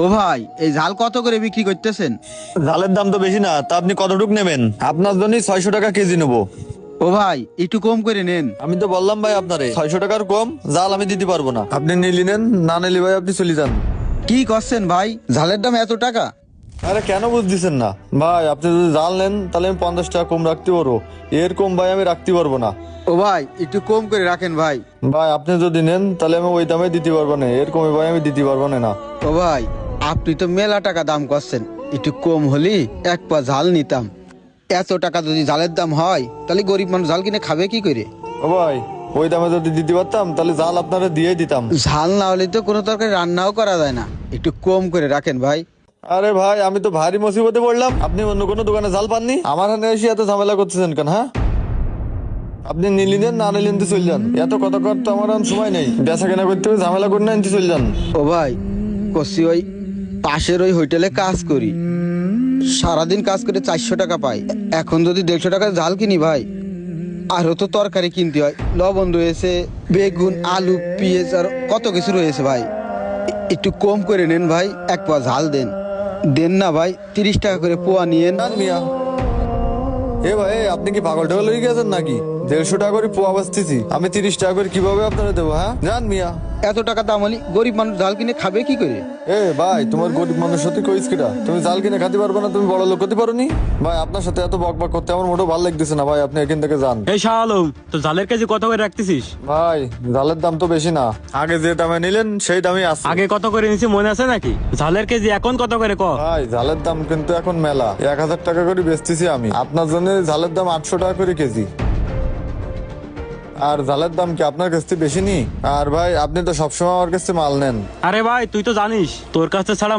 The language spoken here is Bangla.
ও ভাই, এই ঝাল কত করে বিক্রি করতেছেন? ঝালের দাম তো বেশি না, তা আপনি কতটুক নেবেন? আপনার জন্য 600 টাকা কেজি নেবো। ও ভাই, একটু কম করে নেন। আমি তো বললাম ভাই আপনারে 600 টাকার কম জাল আমি দিতে পারবো না। আপনি নিলি নেন, না নিলি ভাই আপনি চলে যান। কি করছেন ভাই, ঝালের দাম এত টাকা? আরে কেন বুঝতেছেন না ভাই? আপনি যদি জাল নেন তাহলে আমি 50 টাকা কম রাখতে পারবো, এর কম ভাই আমি রাখতে পারবো না। ও ভাই, একটু কম করে রাখেন ভাই। ভাই আপনি যদি নেন তাহলে আমি ওই দামে দিতে পারবো না, এর কমে ভাই আমি দিতে পারবো না। ও ভাই, আপনি তো মেলা টাকা দাম করছেন, একটু কম হলি এক পা ঝাল নিতাম। এত টাকা যদি ঝালের দাম হয়, তাহলে গরিব মানুষ ঝাল কিনে খাবে কি করে? ও ভাই, ওই দামে যদি দিতে পারতাম তাহলে জাল আপনারা দিয়ে দিতাম। ঝাল না হলে তো কোনো তরকারি রান্নাও করা যায় না, একটু কম করে রাখেন ভাই। আরে ভাই আমি তো ভারী মুসিবতে পড়লাম, আপনি অন্য কোনো দোকানে জাল পাননি, আমার হাতে এসে এত ঝামেলা করতেছেন কেন? হ্যাঁ, আপনি নিলেন না নিলেন তো চলে যান, এত কথা কর তো আমার আর সময় নেই, বেচা কেনা করতে হবে, ঝামেলা করে না চলে যান। ও ভাই, কষি ওই পাশের ওই হোটেলে কাজ করি, সারাদিন কাজ করে 400 টাকা পাই। এখন যদি 150 টাকা ঝাল কিনি ভাই, আরো তো তরকারি কিনতে হয়, লবণ রয়েছে, বেগুন, আলু, পেঁয়াজ আর কত কিছু রয়েছে ভাই। একটু কম করে নেন ভাই, এক পোয়া ঝাল দেন। দেন না ভাই, 30 টাকা করে পোয়া নিয়েন। যান মিয়া। এ ভাই আপনি কি পাগল টাগল হয়ে গেছেন নাকি? 150 টাকা করে পোয়া বাঁচতেছি আমি, 30 টাকা করে কিভাবে আপনারা দেবো? হ্যাঁ যান মিয়া। এত টাকা দাম হলে গরিব মানুষ ঝাল কিনে খাবে কি করে? এ ভাই তোমার গরিব মানুষ সাথে কইস কিটা, তুমি জাল কিনে খাতে পারবে না, তুমি বড় লোক হতে পারো নি? ভাই আপনার সাথে এত বক বক করতে আমার মোটেও ভালো লাগতেছে না ভাই, আপনি এখান থেকে যান। এই শাহ আলম, তো জালের কেজি কত করে রাখতেছিস? ভাই জালের দাম তো বেশি না, আগে যে দামে নিলেন সেই দামই আছে। আগে কত করে নিছি মনে আছে নাকি? জালের কেজি এখন কত করে ক? ভাই জালের দাম কিন্তু এখন মেলা, 1000 টাকা করে বেচতেছি আমি, আপনার জন্য জালের দাম 800 টাকা করে কেজি। আর জালের দাম কি আপনার কাছ থেকে বেশি নি? আর ভাই আপনি তো সবসময় আমার কাছে মাল নেন। আরে ভাই তুই তো জানিস তোর কাছে ছাড়া